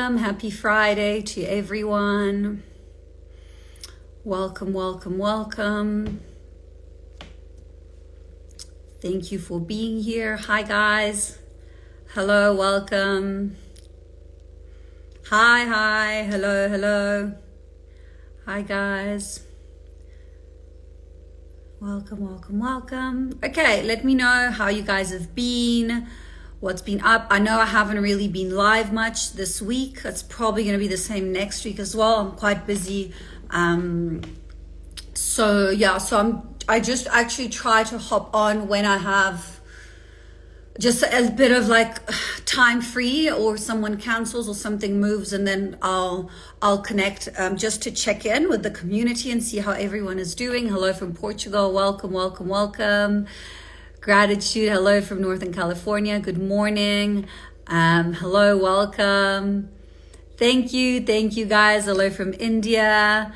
welcome. Happy Friday to everyone. Welcome, welcome, welcome. Thank you for being here. Hi, guys. Hello, welcome. Hi, hello. Hi, guys. Welcome. Okay, let me know how you guys have been. What's been up? I know I haven't really been live much this week. It's probably going to be the same next week as well. I'm quite busy. I just actually try to hop on when I have just a bit of like time free, or someone cancels or something moves, and then I'll connect just to check in with the community and see how everyone is doing. Hello from Portugal. Welcome. Gratitude. Hello from Northern California. Good morning. Hello, welcome. Thank you guys. Hello from India.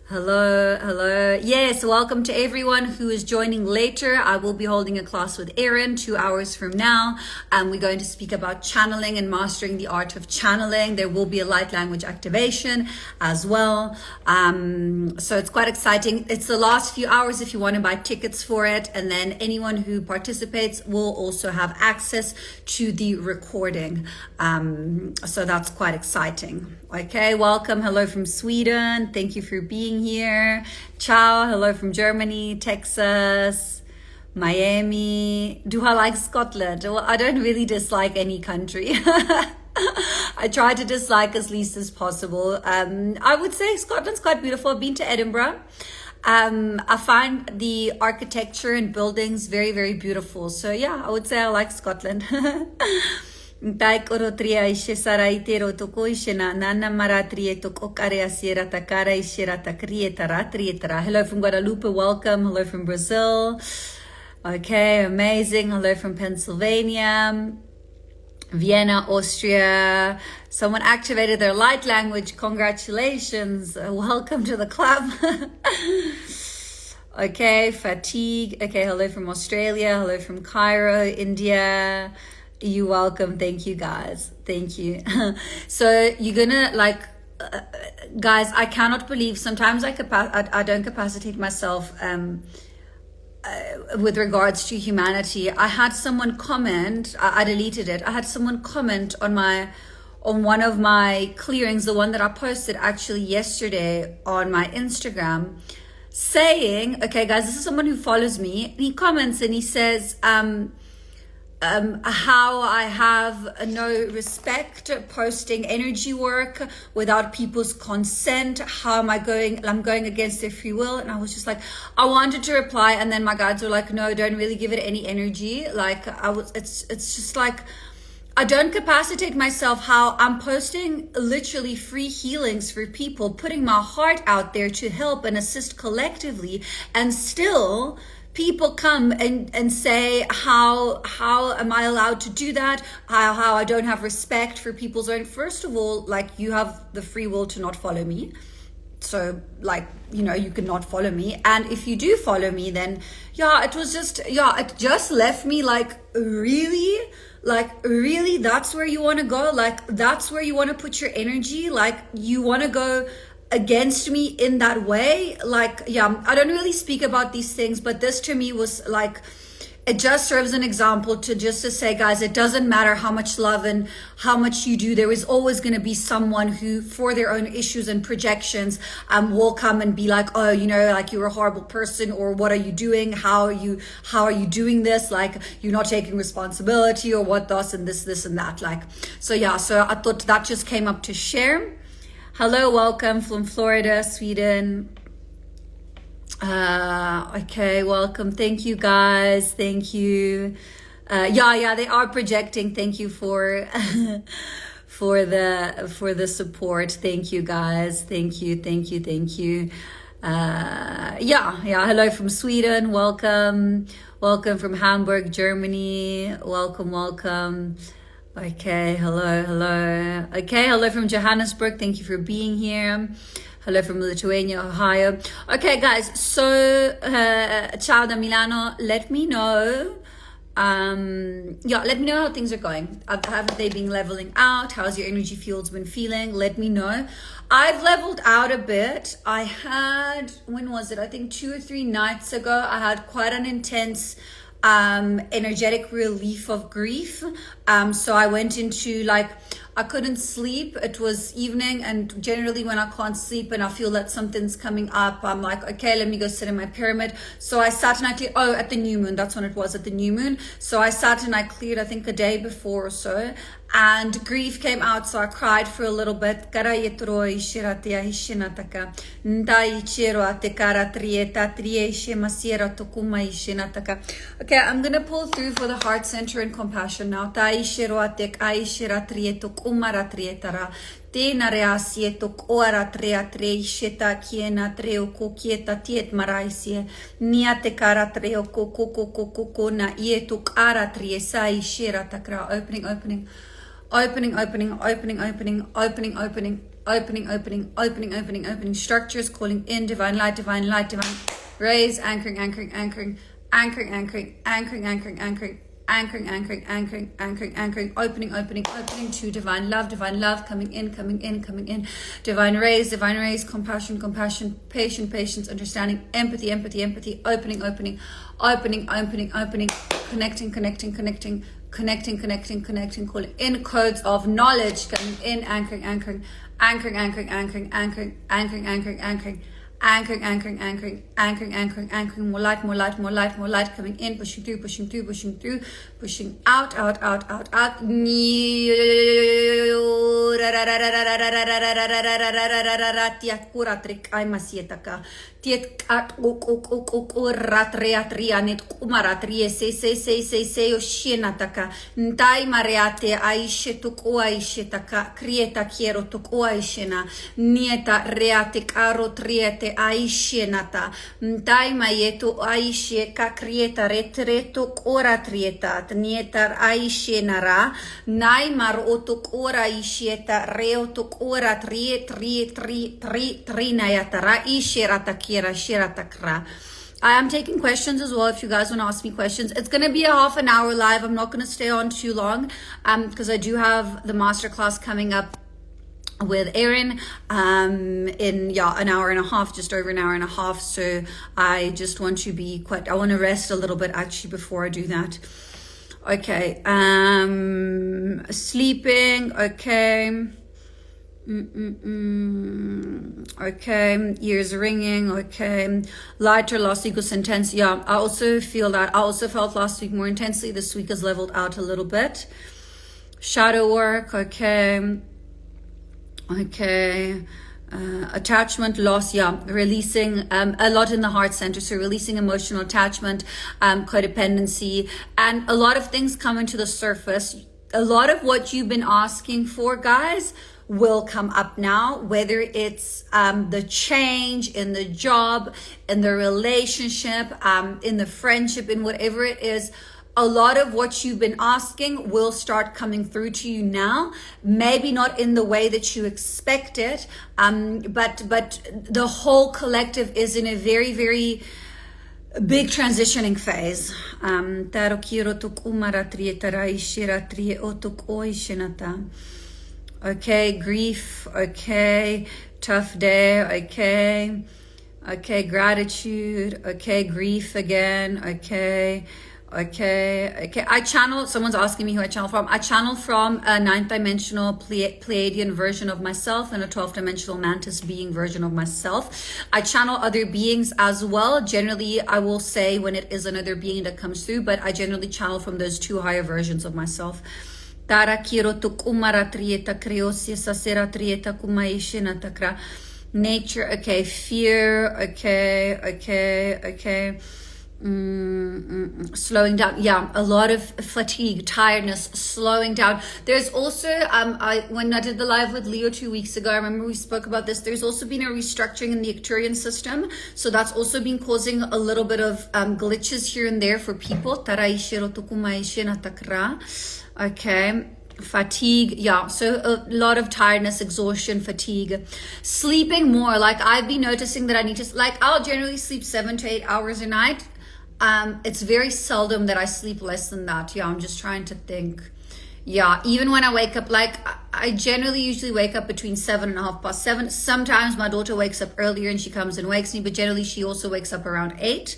Hello. Yes, welcome to everyone who is joining later. I will be holding a class with Erin 2 hours from now. We're going to speak about channeling and mastering the art of channeling. There will be a light language activation as well. So it's quite exciting. It's the last few hours if you want to buy tickets for it. And then anyone who participates will also have access to the recording. So that's quite exciting. Okay, welcome. Hello from Sweden. Thank you for being here. Ciao. Hello from Germany, Texas, Miami. Do I like Scotland? Well, I don't really dislike any country. I try to dislike as least as possible. I would say Scotland's quite beautiful. I've been to Edinburgh. I find the architecture and buildings very, very beautiful. So yeah, I would say I like Scotland. Hello from Guadalupe, welcome. Hello from Brazil. Okay, amazing. Hello from Pennsylvania, Vienna, Austria. Someone activated their light language. Congratulations. Welcome to the club. Okay, fatigue. Okay, hello from Australia. Hello from Cairo, India. You're welcome. Thank you, guys. Thank you. So you're gonna guys, I cannot believe sometimes I don't capacitate myself with regards to humanity. I had someone comment, I deleted it. I had someone comment on one of my clearings, the one that I posted actually yesterday on my Instagram, saying, okay, guys, this is someone who follows me. He comments and he says, how I have no respect posting energy work without people's consent. How am I going? I'm going against their free will. And I was just like, I wanted to reply, and then my guides were like, no, don't really give it any energy. It's just like, I don't capacitate myself how I'm posting literally free healings for people, putting my heart out there to help and assist collectively, and still people come and say, how am I allowed to do that? How I don't have respect for people's own. First of all, like, you have the free will to not follow me. So you can not follow me. And if you do follow me, then it just left me really, that's where you want to go? That's where you want to put your energy? You want to go against me in that way? I don't really speak about these things, but this to me was it just serves an example to say, guys, it doesn't matter how much love and how much you do, there is always going to be someone who, for their own issues and projections, will come and be like, oh, you're a horrible person, or what are you doing? How are you doing this? You're not taking responsibility, or what this and that. So I thought that just came up to share. Hello, welcome from Florida, Sweden. Okay, welcome. Thank you, guys. Thank you. They are projecting. Thank you for for the support. Thank you, guys. Thank you. Hello from Sweden. Welcome from Hamburg, Germany. Welcome. Okay, hello. Okay, hello from Johannesburg. Thank you for being here. Hello from Lithuania, Ohio. Okay, guys, so ciao da Milano. Let me know Yeah, let me know how things are going. Have they been leveling out? How's your energy fields been feeling? Let me know. I've leveled out a bit. I had, when was it? I think 2 or 3 nights ago, I had quite an intense energetic relief of grief. So I went into like, I couldn't sleep. It was evening, and generally when I can't sleep and I feel that something's coming up, I'm like, okay, let me go sit in my pyramid. So I sat and I cleared, at the new moon, that's when it was, at the new moon. So I sat and I cleared, I think a day before or so, and grief came out. So I cried for a little bit. Okay, I'm gonna pull through for the heart center and compassion now. Tēnā rea sie to koara trea tre sheta kiena treo ko kieta tiet maraisia nia te kara treo ko na ie to kara tre sai shera takra. Opening structures, calling in divine light, raise, anchoring, opening to divine love, coming in, divine raise, compassion, patience, understanding, empathy, opening, connecting, calling in codes of knowledge, coming in, anchoring, more light, coming in, pushing through, pushing out. Tiet kat ratreatrianet kumaratrie se oshienataka ntai mareate aishe tuku aishe taka krieta quiero tuku aishena nieta reate karo triete aishenata ntai mayetu aishe ka krieta retreto kora trieta nieta aishenara nai mar otukora aisheta reo tukora tri nayatara isherata Shiratakra. I am taking questions as well if you guys want to ask me questions. It's going to be a half an hour live. I'm not going to stay on too long because I do have the masterclass coming up with Erin in an hour and a half, just over an hour and a half. So I just want to I want to rest a little bit actually before I do that. Okay. Sleeping. Okay. Okay, ears ringing. Okay, lighter last week was intense. Yeah, I also feel that. I also felt last week more intensely. This week has leveled out a little bit. Shadow work. Okay. Attachment loss. Yeah, releasing a lot in the heart center. So releasing emotional attachment, codependency, and a lot of things coming to the surface. A lot of what you've been asking for, guys, will come up now, whether it's the change in the job, in the relationship, in the friendship, in whatever it is. A lot of what you've been asking will start coming through to you now. Maybe not in the way that you expect it, but the whole collective is in a very, very big transitioning phase. Okay, grief. Okay, tough day. Okay, gratitude. Okay, grief again. Okay. I channel, someone's asking me who I channel from. I channel from a 9th dimensional Pleiadian version of myself and a 12th dimensional mantis being version of myself. I channel other beings as well. Generally, I will say when it is another being that comes through, but I generally channel from those 2 higher versions of myself. Tara kiro to kumara trieta creosia sasera trieta kumaishina takra. Nature, okay, fear, okay. Slowing down. Yeah, a lot of fatigue, tiredness, slowing down. There's also, when I did the live with Leo 2 weeks ago, I remember we spoke about this. There's also been a restructuring in the Arcturian system. So that's also been causing a little bit of glitches here and there for people. Okay. Fatigue, yeah, so a lot of tiredness, exhaustion, fatigue. Sleeping more, like I've been noticing that I need to, like I'll generally sleep 7 to 8 hours a night. It's very seldom that I sleep less than that. Yeah, I'm just trying to think. Yeah, even when I wake up, like I generally usually wake up between 7 and 7:30. Sometimes my daughter wakes up earlier and she comes and wakes me, but generally she also wakes up around 8.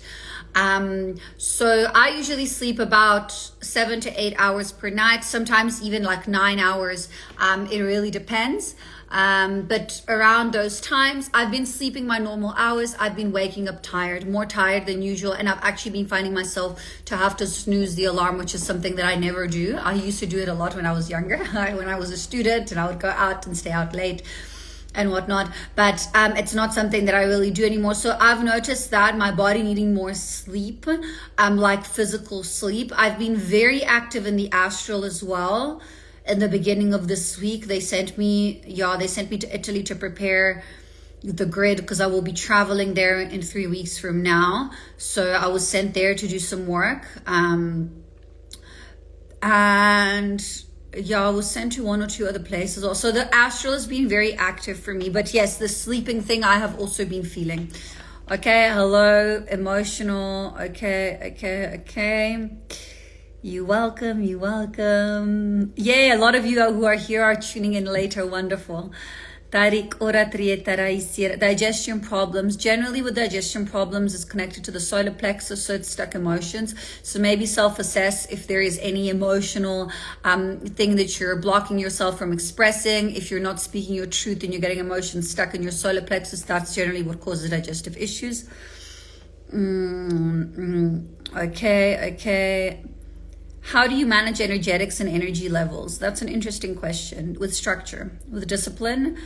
So I usually sleep about 7 to 8 hours per night, sometimes even like 9 hours. It really depends. But around those times, I've been sleeping my normal hours. I've been waking up tired, more tired than usual. And I've actually been finding myself to have to snooze the alarm, which is something that I never do. I used to do it a lot when I was younger, when I was a student, and I would go out and stay out late and whatnot, but it's not something that I really do anymore. So I've noticed that my body needing more sleep, like physical sleep. I've been very active in the astral as well. In the beginning of this week, they sent me to Italy to prepare the grid, because I will be traveling there in 3 weeks from now. So I was sent there to do some work, and yeah, I was sent to 1 or 2 other places also. The astral has been very active for me. But yes, the sleeping thing I have also been feeling. Okay, hello, emotional. Okay. You welcome. Yeah, a lot of you who are here are tuning in later. Wonderful. Digestion problems. Generally with digestion problems, it's connected to the solar plexus, so it's stuck emotions. So maybe self-assess if there is any emotional thing that you're blocking yourself from expressing. If you're not speaking your truth and you're getting emotions stuck in your solar plexus, that's generally what causes digestive issues. Okay. How do you manage energetics and energy levels? That's an interesting question. With structure, with discipline,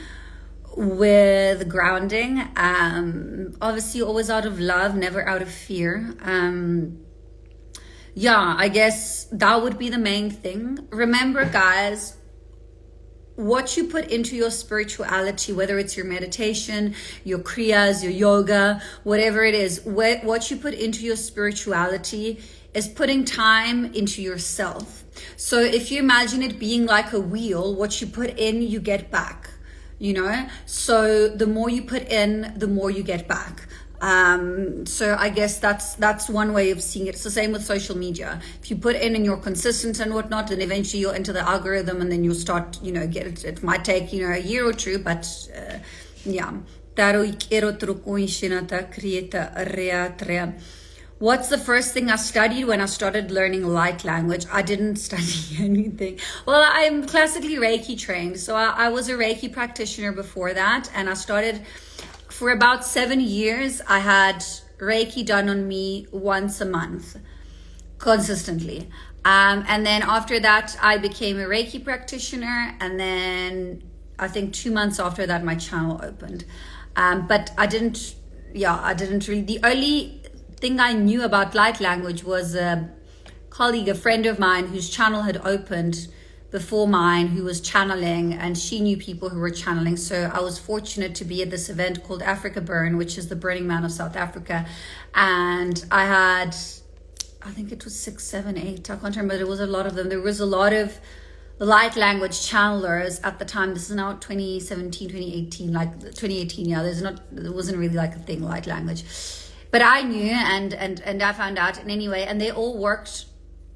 with grounding, obviously always out of love, never out of fear. Yeah, I guess that would be the main thing. Remember, guys, what you put into your spirituality, whether it's your meditation, your kriyas, your yoga, whatever it is, what you put into your spirituality is putting time into yourself. So if you imagine it being like a wheel, what you put in, you get back, So the more you put in, the more you get back. So I guess that's one way of seeing it. It's the same with social media. If you put in and you're consistent and whatnot, then eventually you'll enter the algorithm, and then you'll start, get it. It might take, a year or two, but yeah. What's the first thing I studied when I started learning light language? I didn't study anything. Well, I'm classically Reiki trained. So I was a Reiki practitioner before that. And I started for about 7 years. I had Reiki done on me once a month, consistently. And then after that, I became a Reiki practitioner. And then I think 2 months after that, my channel opened. But I didn't really, the only thing I knew about light language was a colleague, a friend of mine whose channel had opened before mine, who was channeling, and she knew people who were channeling. So I was fortunate to be at this event called Africa Burn, which is the Burning Man of South Africa. And I had, I think it was 6, 7, 8, I can't remember, but it was a lot of them. There was a lot of light language channelers at the time. This is now 2017, 2018, like 2018. Yeah, there wasn't really like a thing, light language. But I knew, and I found out, and anyway, and they all worked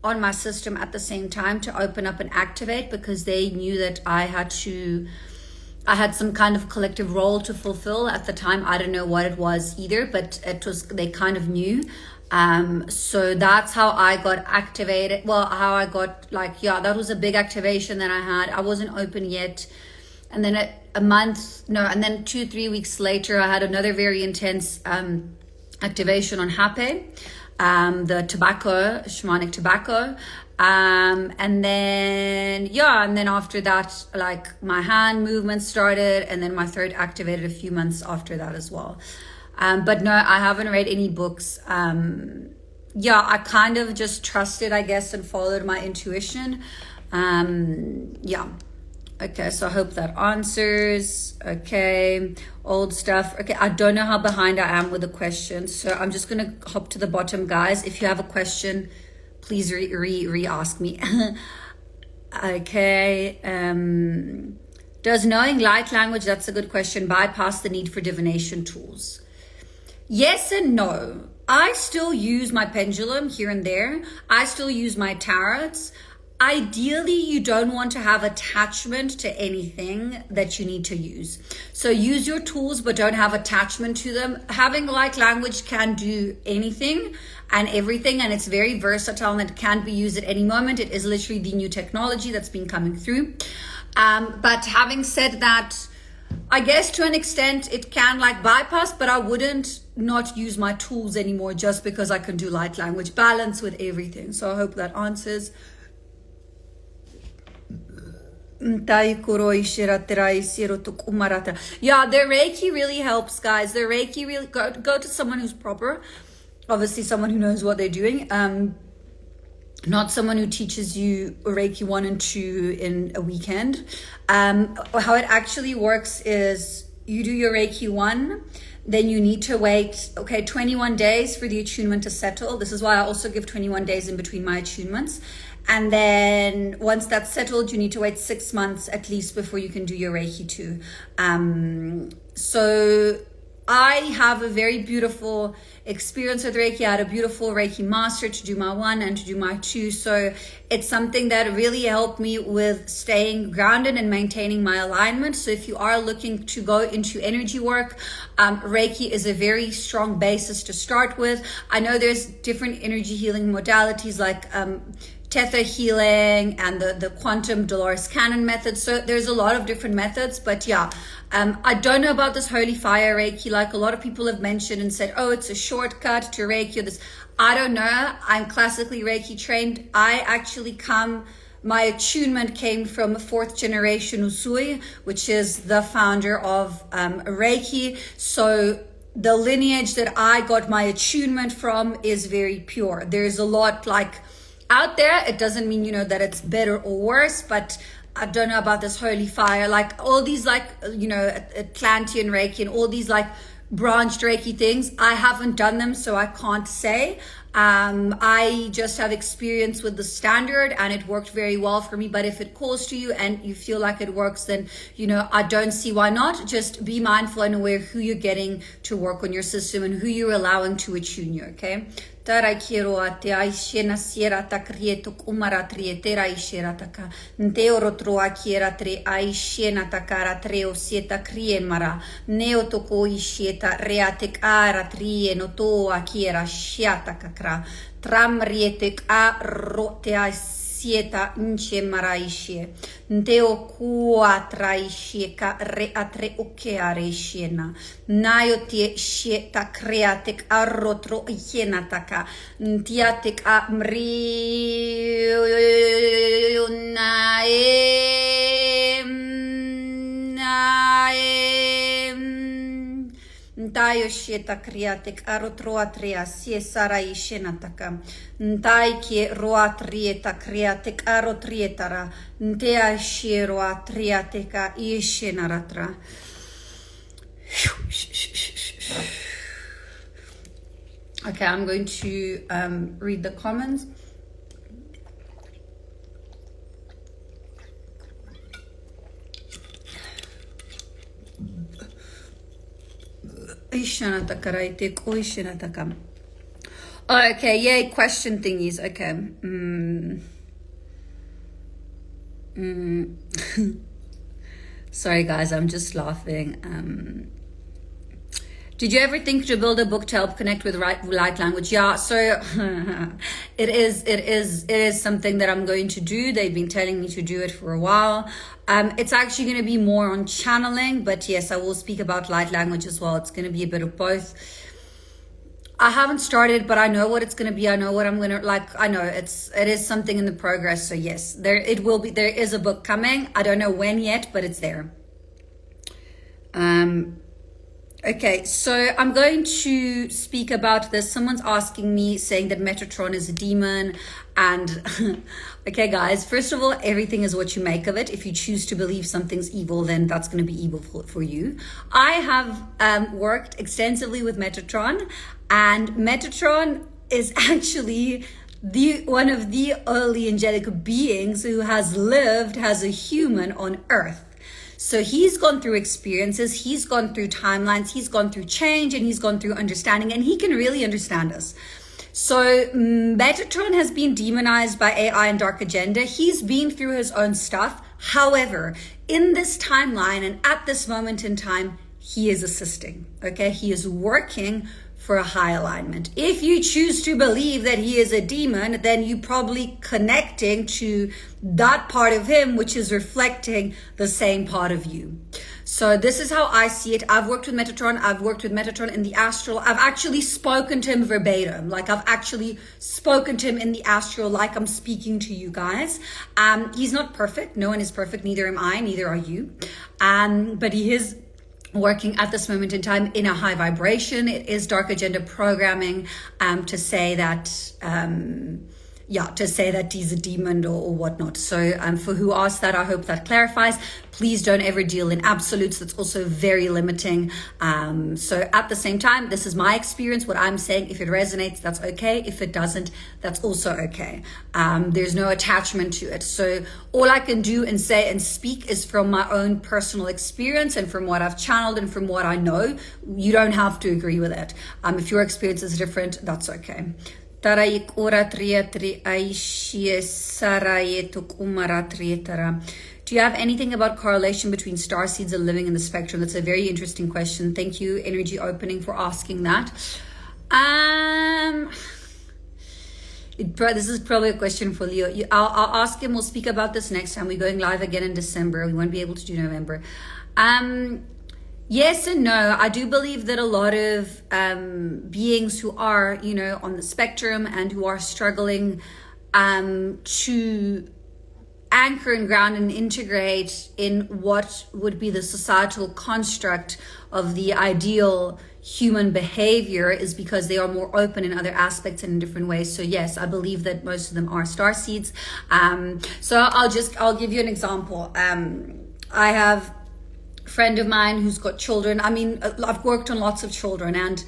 on my system at the same time to open up and activate, because they knew that I had some kind of collective role to fulfill at the time. I don't know what it was either, but they kind of knew. So that's how I got activated. Well, how I got that was a big activation that I had. I wasn't open yet. And then and then 2-3 weeks later, I had another very intense, activation on Hape, the tobacco, shamanic tobacco. And then after that, my hand movement started, and then my third activated a few months after that as well. But no, I haven't read any books. I kind of just trusted, I guess, and followed my intuition. Okay, so I hope that answers. Okay, old stuff. Okay, I don't know how behind I am with the questions, so I'm just gonna hop to the bottom, guys. If you have a question, please re-ask me. Okay. Does knowing light language, that's a good question, bypass the need for divination tools? Yes and no. I still use my pendulum here and there. I still use my tarots. Ideally, you don't want to have attachment to anything that you need to use. So use your tools, but don't have attachment to them. Having light language can do anything and everything, and it's very versatile and it can be used at any moment. It is literally the new technology that's been coming through. But having said that, I guess to an extent it can like bypass, but I wouldn't not use my tools anymore just because I can do light language balance with everything. So I hope that answers. Yeah, the Reiki really helps, guys. The Reiki really go to someone who's proper, obviously someone who knows what they're doing, not someone who teaches you Reiki 1 and 2 in a weekend. How it actually works is you do your Reiki 1, then you need to wait 21 days for the attunement to settle. This is why I also give 21 days in between my attunements. And then once that's settled, you need to wait 6 months at least before you can do your Reiki 2. So I have a very beautiful experience with Reiki. I had a beautiful Reiki master to do my 1 and to do my 2. So it's something that really helped me with staying grounded and maintaining my alignment. So if you are looking to go into energy work, Reiki is a very strong basis to start with. I know there's different energy healing modalities like Theta healing and the quantum Dolores Cannon method. So there's a lot of different methods, but yeah, I don't know about this holy fire Reiki. Like a lot of people have mentioned and said, oh, it's a shortcut to Reiki or this. I don't know. I'm classically Reiki trained. I actually my attunement came from 4th generation Usui, which is the founder of Reiki. So the lineage that I got my attunement from is very pure. There's a lot like out there. It doesn't mean, that it's better or worse, but I don't know about this holy fire, like all these Atlantean Reiki and all these like branched Reiki things. I haven't done them, so I can't say. I just have experience with the standard and it worked very well for me. But if it calls to you and you feel like it works, then, I don't see why not. Just be mindful and aware who you're getting to work on your system and who you're allowing to attune you, okay? Tarai quiero te aishena sierra takrieto kumara trietera ishera taka. Nteoro troa kiera tre aishena takara treo sieta krien mara. Neo toko ishieta reatek ara trie no toa kiera shiata kakra. Tram rietek a rote sieta nche maraishe. Nteo kuatra ishe ka reatre okeare ishena. Nayo tie shieta kreatek a rotro iena taka. Ntiatek a mrio naem. Ntayo shieta kriatek arotroatria sie sara ishenataka. Ntai kie roatrieta kriatek arotrietara. Ntea shieroatriateka ishenaratra. Okay, I'm going to read the comments. Oh, okay, yay, question thingies. Okay. Sorry guys, I'm just laughing. Did you ever think to build a book to help connect with light language? Yeah, so it is something that I'm going to do. They've been telling me to do it for a while. It's actually going to be more on channeling, but yes, I will speak about light language as well. It's going to be a bit of both. I haven't started, but I know what it's going to be. I know what I'm going to like. I know it is something in the progress. So yes, there is a book coming. I don't know when yet, but it's there. Okay, so I'm going to speak about this. Someone's asking me, saying that Metatron is a demon. And okay, guys, first of all, everything is what you make of it. If you choose to believe something's evil, then that's going to be evil for you. I have worked extensively with Metatron, and Metatron is actually one of the early angelic beings who has lived as a human on Earth. So he's gone through experiences, he's gone through timelines, he's gone through change, and he's gone through understanding, and he can really understand us. So Metatron has been demonized by AI and dark agenda. He's been through his own stuff. However, in this timeline and at this moment in time, he is assisting, okay? He is working for a high alignment. If you choose to believe that he is a demon, then you're probably connecting to that part of him, which is reflecting the same part of you. So this is how I see it. I've worked with Metatron. I've worked with Metatron in the astral. I've actually spoken to him verbatim. Like I've actually spoken to him in the astral, like I'm speaking to you guys. He's not perfect. No one is perfect. Neither am I. Neither are you. But he is working at this moment in time in a high vibration. It is dark agenda programming to say that he's a demon or whatnot. So for who asked that, I hope that clarifies. Please don't ever deal in absolutes. That's also very limiting. So at the same time, this is my experience. What I'm saying, if it resonates, that's okay. If it doesn't, that's also okay. There's no attachment to it. So all I can do and say and speak is from my own personal experience and from what I've channeled and from what I know. You don't have to agree with it. If your experience is different, that's okay. Do you have anything about correlation between starseeds and living in the spectrum? That's a very interesting question. Thank you, Energy Opening, for asking that. This is probably a question for Leo. I'll ask him. We'll speak about this next time. We're going live again in December. We won't be able to do November. Yes and no. I do believe that a lot of beings who are, on the spectrum and who are struggling to anchor and ground and integrate in what would be the societal construct of the ideal human behavior is because they are more open in other aspects and in different ways. So yes, I believe that most of them are starseeds. So I'll give you an example. I have friend of mine who's got children. I mean, I've worked on lots of children, and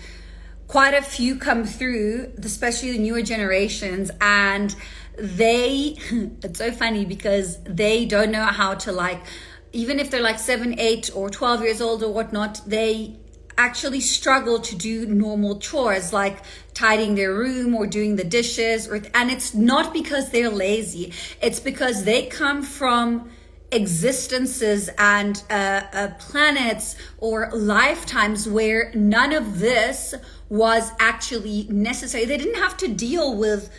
quite a few come through, especially the newer generations, and it's so funny because they don't know how to, even if they're 7, 8 or 12 years old or whatnot, they actually struggle to do normal chores like tidying their room or doing the dishes, and it's not because they're lazy. It's because they come from existences and planets or lifetimes where none of this was actually necessary. They didn't have to deal with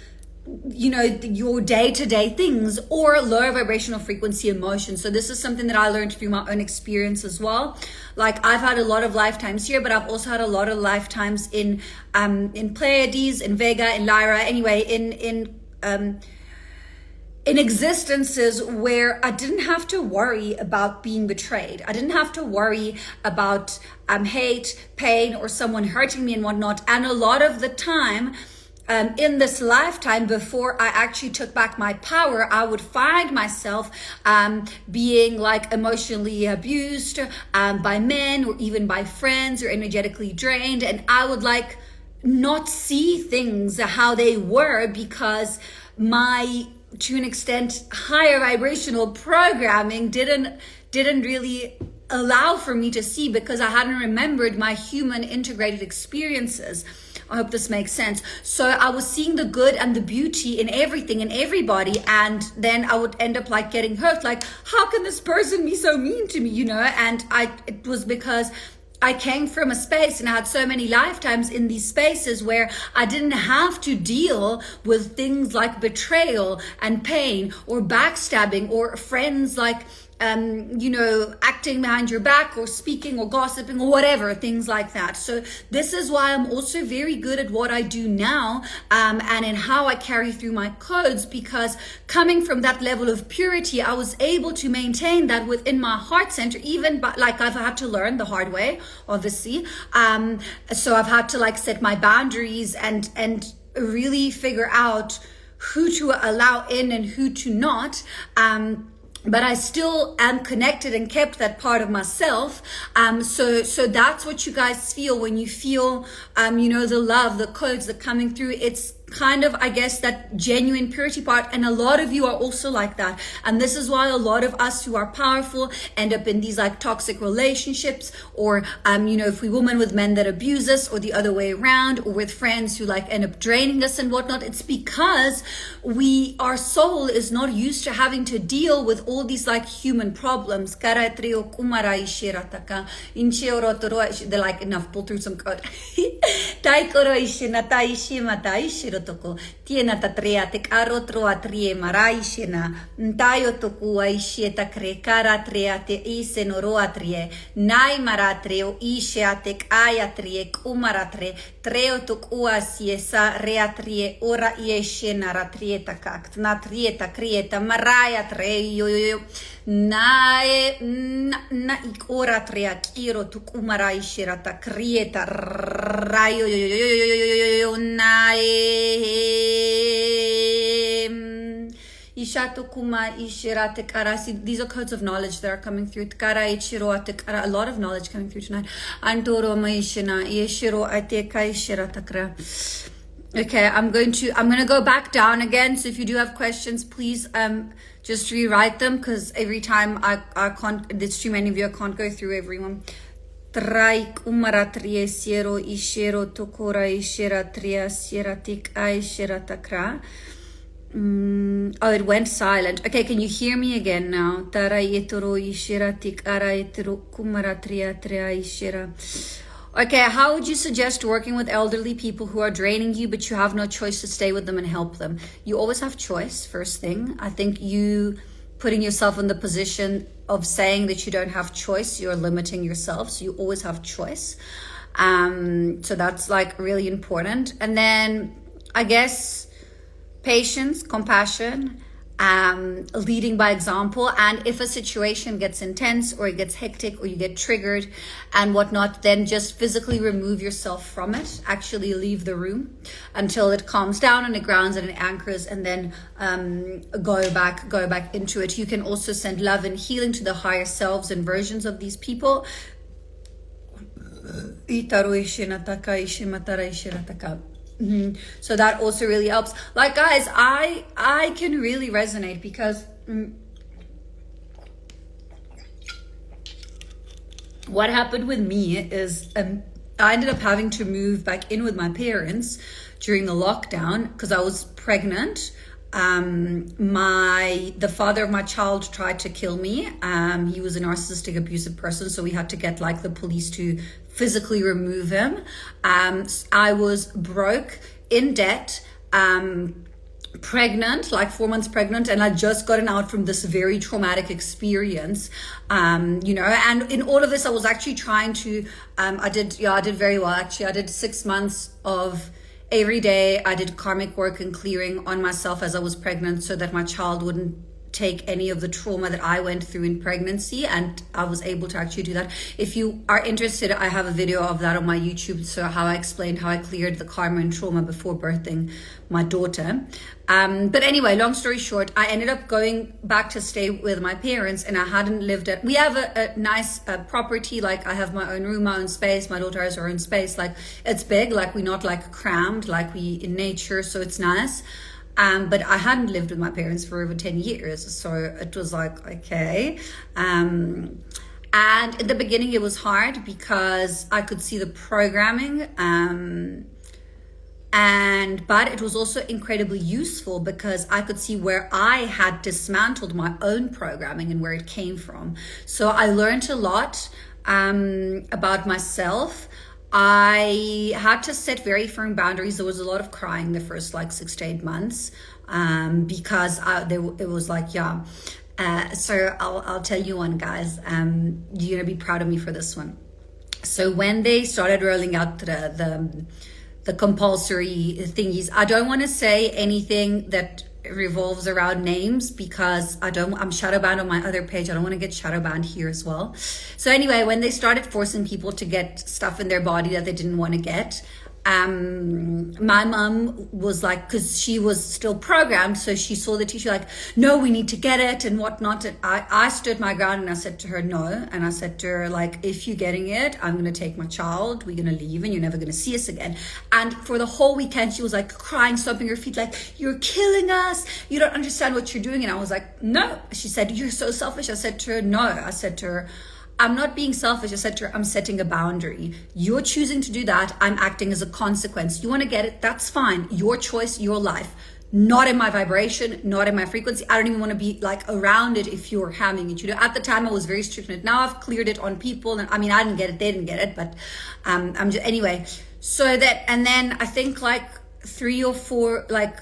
your day-to-day things or lower vibrational frequency emotions. So this is something that I learned through my own experience as well. I've had a lot of lifetimes here, but I've also had a lot of lifetimes in Pleiades, in Vega, in Lyra, anyway, in existences where I didn't have to worry about being betrayed. I didn't have to worry about hate, pain, or someone hurting me and whatnot. And a lot of the time, in this lifetime, before I actually took back my power, I would find myself being emotionally abused by men or even by friends, or energetically drained. And I would not see things how they were because my, to an extent, higher vibrational programming didn't really allow for me to see, because I hadn't remembered my human integrated experiences. I hope this makes sense. So I was seeing the good and the beauty in everything and everybody, and then I would end up getting hurt. How can this person be so mean to me, And it was because I came from a space and I had so many lifetimes in these spaces where I didn't have to deal with things like betrayal and pain or backstabbing or friends acting behind your back or speaking or gossiping or whatever, things like that. So this is why I'm also very good at what I do now, and in how I carry through my codes, because coming from that level of purity, I was able to maintain that within my heart center, even I've had to learn the hard way, obviously. So I've had to set my boundaries and really figure out who to allow in and who to not. But I still am connected and kept that part of myself. So that's what you guys feel when you feel, the love, the codes that coming through. It's kind of, I guess, that genuine purity part. And a lot of you are also like that. And this is why a lot of us who are powerful end up in these like toxic relationships, or, if we women with men that abuse us, or the other way around, or with friends who like end up draining us and whatnot. It's because our soul is not used to having to deal with all these like human problems. They're like, enough, pull through some code. Toko tiena tatrea te karotro atrie maraishena ntayo toku aishe takre karatrea te isenoro atrie nai maratreo ishe atek ayatrie kumaratre treo toku asiesa reatrie ora ieshena ratrie takakt natrie takrieta maraya treo nae na ikora trea kiro toku maraishe rata krieta rayo nae Ishato kuma ishirate kara. See, these are codes of knowledge that are coming through. Tkara ichiroate kara. A lot of knowledge coming through tonight. Antoro maishina yeshiro ate kaishiratakra. Okay, I'm going to go back down again. So if you do have questions, please just rewrite them, because every time I can't. There's too many of you. I can't go through everyone. Traik umaratrie siero ishero tokora isheratria sieratik aisheratakra. Oh, it went silent. Okay, can you hear me again now? Okay, how would you suggest working with elderly people who are draining you, but you have no choice to stay with them and help them? You always have choice, first thing. I think you putting yourself in the position of saying that you don't have choice, you're limiting yourself. So you always have choice. So that's like really important. And then I guess patience, compassion, leading by example. And if a situation gets intense or it gets hectic or you get triggered and whatnot, then just physically remove yourself from it. Actually leave the room until it calms down and it grounds and it anchors, and then go back into it. You can also send love and healing to the higher selves and versions of these people. So that also really helps. Like, guys, I can really resonate, because what happened with me is I ended up having to move back in with my parents during the lockdown because I was pregnant. The father of my child tried to kill me. He was a narcissistic, abusive person, so we had to get like the police to physically remove him. I was broke, in debt, pregnant, like 4 months pregnant, and I'd just gotten out from this very traumatic experience, and in all of this I was actually trying to I did very well. Actually, I did 6 months of every day. I did karmic work and clearing on myself as I was pregnant, so that my child wouldn't take any of the trauma that I went through in pregnancy, and I was able to actually do that. If you are interested, I have a video of that on my YouTube, so how I explained how I cleared the karma and trauma before birthing my daughter. But anyway, long story short, I ended up going back to stay with my parents, and I hadn't lived at, we have a nice property, like I have my own room, my own space, my daughter has her own space, like it's big, like we're not like crammed, like we in nature, so it's nice. But I hadn't lived with my parents for over 10 years. So it was like, okay. And in the beginning it was hard because I could see the programming. But it was also incredibly useful because I could see where I had dismantled my own programming and where it came from. So I learned a lot about myself. I had to set very firm boundaries. There was a lot of crying the first like 6 to 8 months because it was like, yeah. So I'll tell you one, guys. You're gonna be proud of me for this one. So when they started rolling out the compulsory thingies, I don't want to say anything that revolves around names because I'm shadow banned on my other page. I don't want to get shadow banned here as well. So anyway, when they started forcing people to get stuff in their body that they didn't want to get, my mom was like, because she was still programmed, so she saw the teacher like, no, we need to get it and whatnot. And I stood my ground and I said to her, no. And I said to her, like, if you're getting it, I'm going to take my child, we're going to leave and you're never going to see us again. And for the whole weekend, she was like crying, stomping her feet, like, you're killing us, you don't understand what you're doing. And I was like, no. She said, you're so selfish. I said to her, no. I said to her, I'm not being selfish. I said to her, I'm setting a boundary. You're choosing to do that. I'm acting as a consequence. You want to get it? That's fine. Your choice, your life. Not in my vibration, not in my frequency. I don't even want to be like around it if you're having it. You know, at the time I was very strict on it. Now I've cleared it on people. And I mean, I didn't get it. They didn't get it. But I'm just, anyway. So that, and then I think like 3 or 4, like,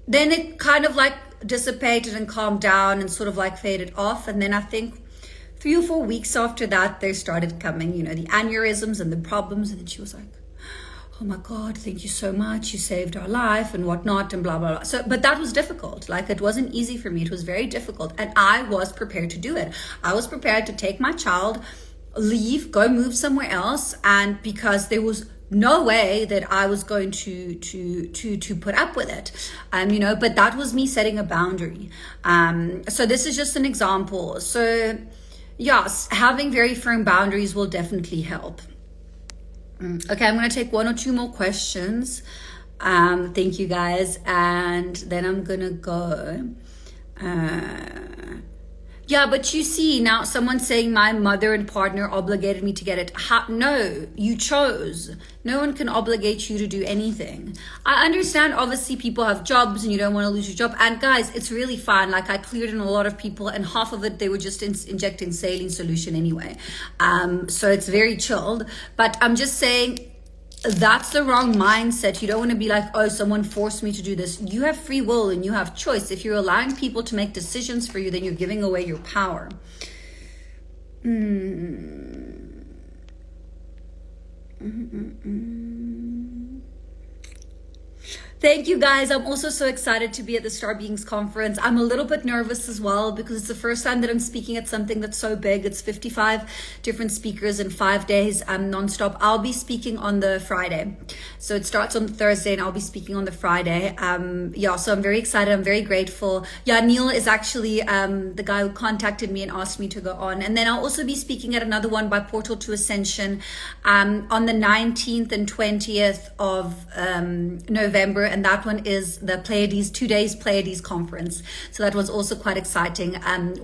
then it kind of like dissipated and calmed down and sort of like faded off. And then I think 3 or 4 weeks after that, they started coming, you know, the aneurysms and the problems. And then she was like, oh my God, thank you so much. You saved our life and whatnot and blah, blah, blah. So, but that was difficult. Like, it wasn't easy for me. It was very difficult. And I was prepared to do it. I was prepared to take my child, leave, go move somewhere else. And because there was no way that I was going to put up with it, you know, but that was me setting a boundary. So this is just an example. So yes, having very firm boundaries will definitely help. Okay, I'm going to take 1 or 2 more questions. Thank you guys. And then I'm going to go. Yeah, but you see, now someone's saying my mother and partner obligated me to get it. No, you chose. No one can obligate you to do anything. I understand, obviously, people have jobs and you don't want to lose your job. And guys, it's really fine. Like, I cleared in a lot of people and half of it, they were just injecting saline solution anyway. So it's very chilled. But I'm just saying, that's the wrong mindset. You don't want to be like, oh, someone forced me to do this. You have free will and you have choice. If you're allowing people to make decisions for you, then you're giving away your power. Thank you guys. I'm also so excited to be at the Star Beings conference. I'm a little bit nervous as well because it's the first time that I'm speaking at something that's so big. It's 55 different speakers in 5 days, nonstop. I'll be speaking on the Friday. So it starts on Thursday and I'll be speaking on the Friday. Yeah, so I'm very excited. I'm very grateful. Yeah, Neil is actually the guy who contacted me and asked me to go on. And then I'll also be speaking at another one by Portal to Ascension on the 19th and 20th of November. And that one is the Pleiades, 2 days Pleiades conference. So that was also quite exciting,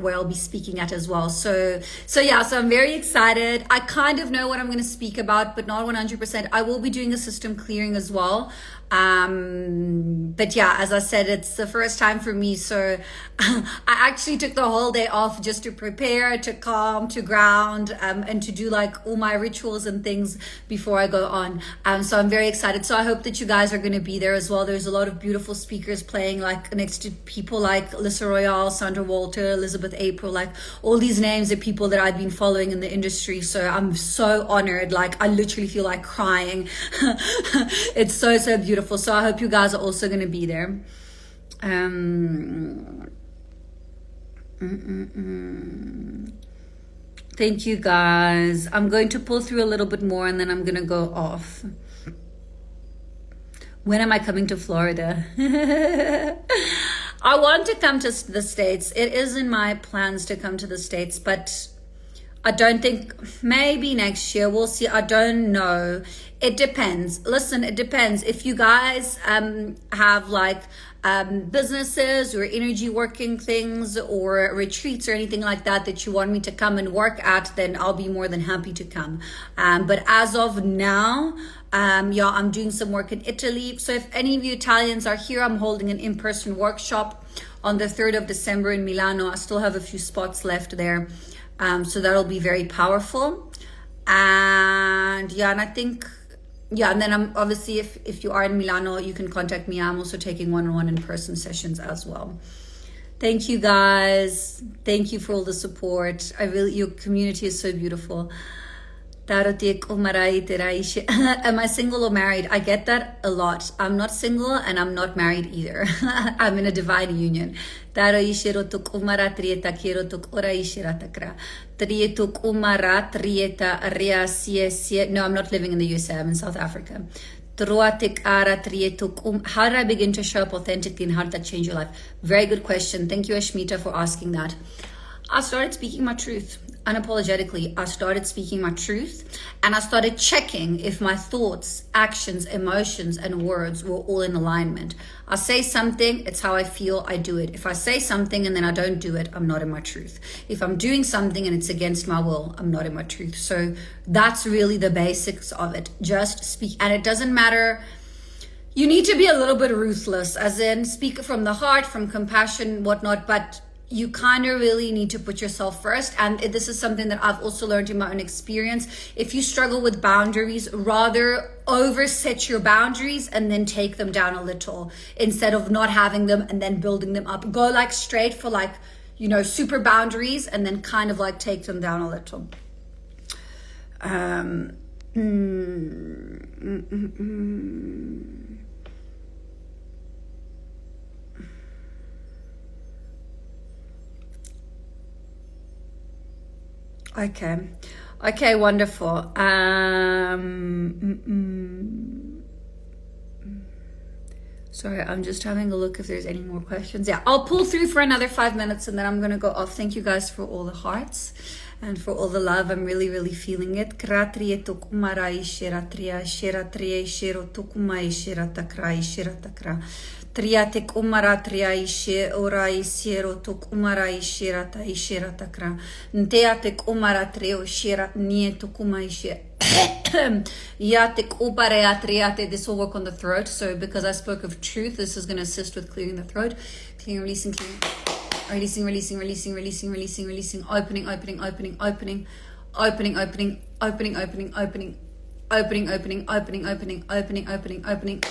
where I'll be speaking at as well. So yeah, so I'm very excited. I kind of know what I'm going to speak about, but not 100%. I will be doing a system clearing as well. But yeah, as I said, it's the first time for me. So I actually took the whole day off just to prepare, to calm, to ground, and to do like all my rituals and things before I go on. So I'm very excited. So I hope that you guys are going to be there as well. There's a lot of beautiful speakers playing, like next to people like Lisa Royale, Sandra Walter, Elizabeth April, like all these names are people that I've been following in the industry. So I'm so honored. Like, I literally feel like crying. It's so beautiful. So I hope you guys are also going to be there. Thank you guys. I'm going to pull through a little bit more and then I'm going to go off. When am I coming to Florida? I want to come to the States. It is in my plans to come to the States, but I don't think, maybe next year. We'll see. I don't know. It depends. Listen, it depends. If you guys have like businesses or energy working things or retreats or anything like that that you want me to come and work at, then I'll be more than happy to come. But as of now, yeah, I'm doing some work in Italy. So if any of you Italians are here, I'm holding an in-person workshop on the 3rd of December in Milano. I still have a few spots left there. So that'll be very powerful. And yeah, and I think, yeah, and then I'm obviously, if you are in Milano, you can contact me. I'm also taking one-on-one in-person sessions as well. Thank you guys. Thank you for all the support. Your community is so beautiful. Am I single or married? I get that a lot. I'm not single and I'm not married either. I'm in a divine union. No, I'm not living in the USA. I'm in South Africa. How did I begin to show up authentically and how did that change your life? Very good question. Thank you, Ashmita, for asking that. I started speaking my truth unapologetically. I started speaking my truth and I started checking if my thoughts, actions, emotions, and words were all in alignment. I say something, it's how I feel, I do it. If I say something and then I don't do it, I'm not in my truth. If I'm doing something and it's against my will, I'm not in my truth. So that's really the basics of it. Just speak. And it doesn't matter. You need to be a little bit ruthless, as in speak from the heart, from compassion, whatnot, but you kind of really need to put yourself first. And this is something that I've also learned in my own experience. If you struggle with boundaries, rather overset your boundaries and then take them down a little instead of not having them and then building them up. Go like straight for like, you know, super boundaries and then kind of like take them down a little. Okay, wonderful. Sorry, I'm just having a look if there's any more questions. Yeah, I'll pull through for another 5 minutes and then I'm going to go off. Thank you guys for all the hearts and for all the love. I'm really, really feeling it. Triate kumara triaishe orai siero to kumara ishira ta ishira takra. Nteate kumara treo shira nieto kumaishe. Yate kupare atriate. This will work on the throat. So because I spoke of truth, this is going to assist with clearing the throat. Clearing, releasing, clearing. Releasing, releasing, releasing, releasing, releasing, releasing. Opening, opening, opening, opening. Opening, opening, opening, opening, opening. Opening, opening, opening, opening, opening, opening, opening.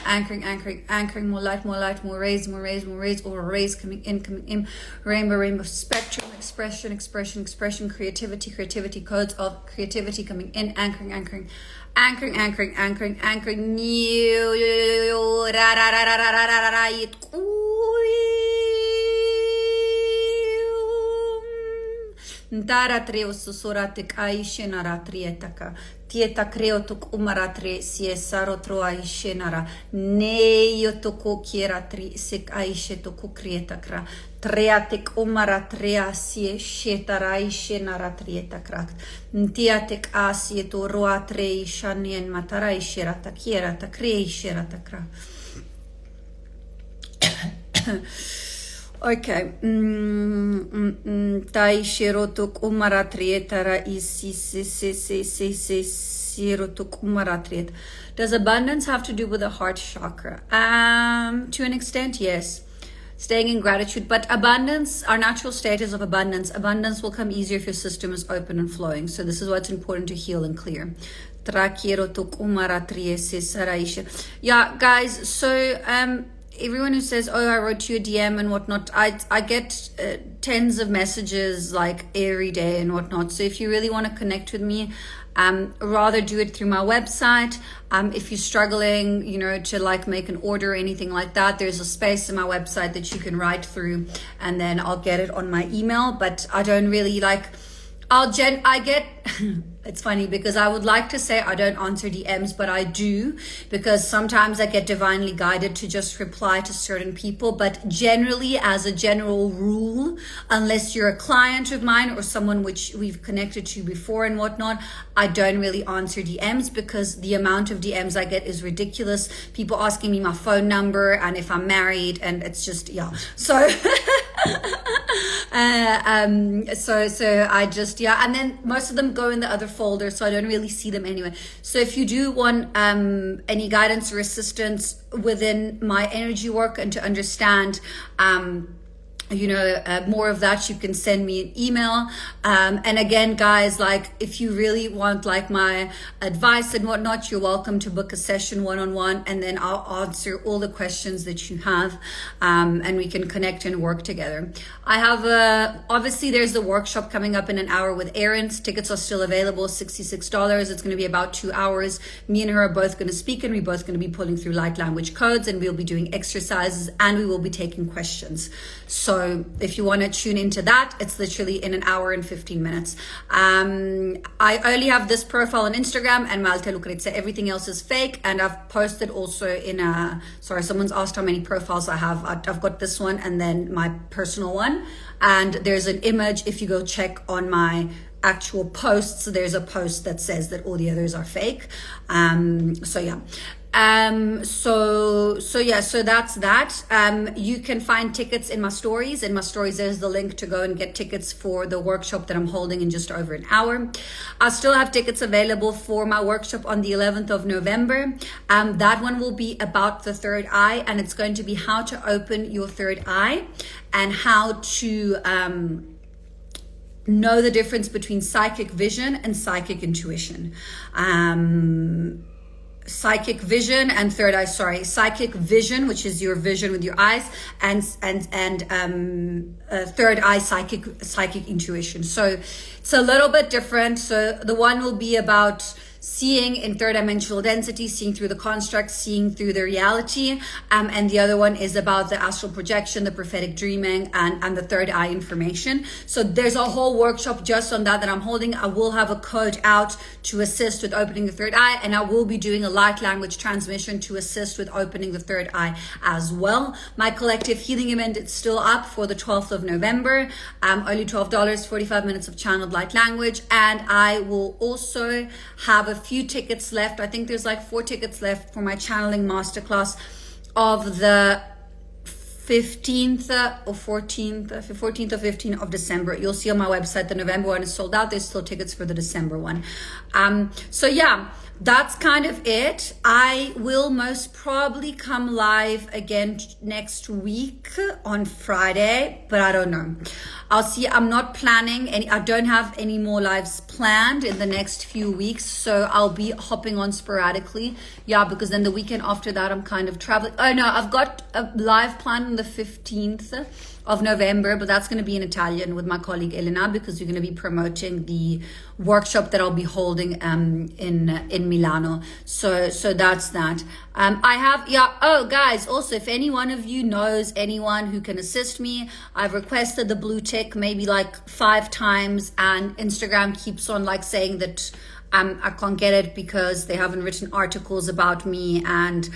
Anchoring, anchoring, anchoring, more light, more rays, more rays, more rays, or rays coming in, rainbow, rainbow, spectrum, expression, expression, expression, creativity, creativity, codes of creativity coming in, anchoring, anchoring, anchoring, anchoring, anchoring, anchoring, Ntara treo susurate aishe nara trietaka. Tieta creo tuk umaratre sie saro tro aishe nara. Ne yo toko kiera tri sik aishe toko krietakra. Treatek umaratrea sie shetara aishe nara trietakra. Ntiatek asie to roa trei shanien matara aishe rata kiera ta creishe ratakra. Okay. Tai shirotuk umaratrietara isi sirotuk umaratriet. Does abundance have to do with the heart chakra? To an extent, yes. Staying in gratitude, but abundance, our natural state is of abundance. Abundance will come easier if your system is open and flowing. So this is what's important to heal and clear. Yeah, guys. So everyone who says, oh, I wrote you a DM and whatnot, I get tens of messages like every day and whatnot. So if you really want to connect with me, rather do it through my website. If you're struggling, you know, to like make an order or anything like that, there's a space in my website that you can write through and then I'll get it on my email. But I don't really like, I get, it's funny because I would like to say I don't answer DMs, but I do, because sometimes I get divinely guided to just reply to certain people. But generally, as a general rule, unless you're a client of mine or someone which we've connected to before and whatnot, I don't really answer DMs because the amount of DMs I get is ridiculous. People asking me my phone number and if I'm married, and it's just, yeah. So so I just, yeah, and then most of them go in the other folder, so I don't really see them anyway. So if you do want any guidance or assistance within my energy work and to understand you know, more of that, you can send me an email. And again, guys, like if you really want like my advice and whatnot, you're welcome to book a session one-on-one, and then I'll answer all the questions that you have, and we can connect and work together. I have obviously there's the workshop coming up in an hour with Erin. Tickets are still available, $66. It's going to be about 2 hours. Me and her are both going to speak, and we're both going to be pulling through light language codes, and we'll be doing exercises, and we will be taking questions. So So if you want to tune into that, it's literally in an hour and 15 minutes. I only have this profile on Instagram and Malte Lucrezia. Everything else is fake. And I've posted also in sorry, someone's asked how many profiles I have. I've got this one and then my personal one. And there's an image. If you go check on my actual posts, there's a post that says that all the others are fake. So yeah. So that's that. You can find tickets in my stories. In my stories, there's the link to go and get tickets for the workshop that I'm holding in just over an hour. I still have tickets available for my workshop on the 11th of November. That one will be about the third eye, and it's going to be how to open your third eye and how to know the difference between psychic vision and psychic intuition. Psychic vision and third eye, psychic vision, which is your vision with your eyes, and third eye, psychic intuition. So it's a little bit different. So the one will be about seeing in third dimensional density, seeing through the construct, seeing through the reality. And the other one is about the astral projection, the prophetic dreaming, and the third eye information. So there's a whole workshop just on that I'm holding. I will have a code out to assist with opening the third eye, and I will be doing a light language transmission to assist with opening the third eye as well. My collective healing event is still up for the 12th of November. Only $12, 45 minutes of channeled light language. And I will also have a few tickets left. I think there's like 4 tickets left for my channeling masterclass of the 15th or 14th or 15th of December. You'll see on my website the November one is sold out. There's still tickets for the December one. So yeah, that's kind of it. I will most probably come live again next week on Friday, but I don't know. I'll see. I'm not planning any. I don't have any more lives planned in the next few weeks, so I'll be hopping on sporadically. Yeah, because then the weekend after that, I'm kind of traveling. Oh no, I've got a live plan on the 15th of November, but that's going to be in Italian with my colleague Elena, because we're going to be promoting the workshop that I'll be holding in Milano. So that's that. I have, yeah. Oh guys, also if any one of you knows anyone who can assist me, I've requested the blue tick maybe like 5 times, and Instagram keeps on like saying that I can't get it because they haven't written articles about me, and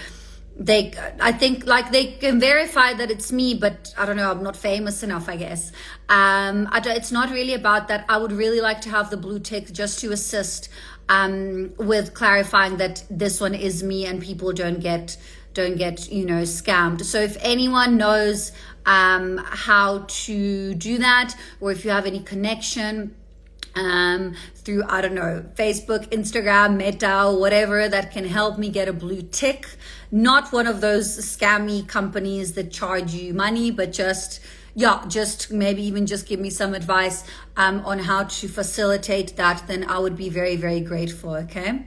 I think like they can verify that it's me, but I don't know, I'm not famous enough, I guess. It's not really about that. I would really like to have the blue tick just to assist with clarifying that this one is me and people don't get scammed. So if anyone knows how to do that, or if you have any connection through, I don't know, Facebook, Instagram, Meta, whatever, that can help me get a blue tick. Not one of those scammy companies that charge you money, but just maybe even just give me some advice on how to facilitate that, then I would be very, very grateful, okay?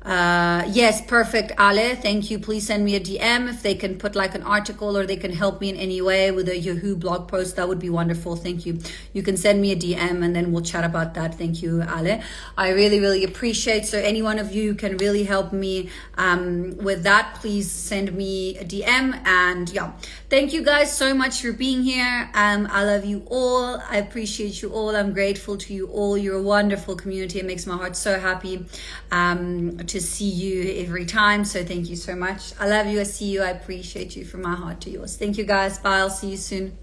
Yes, perfect, Ale. Thank you. Please send me a DM if they can put like an article or they can help me in any way with a Yahoo blog post. That would be wonderful. Thank you. You can send me a DM and then we'll chat about that. Thank you, Ale. I really, really appreciate. So any one of you can really help me with that, please send me a DM. And yeah, thank you guys so much for being here. I love you all. I appreciate you all. I'm grateful to you all. You're a wonderful community. It makes my heart so happy to see you every time. So thank you so much. I love you. I see you. I appreciate you from my heart to yours. Thank you guys. Bye. I'll see you soon.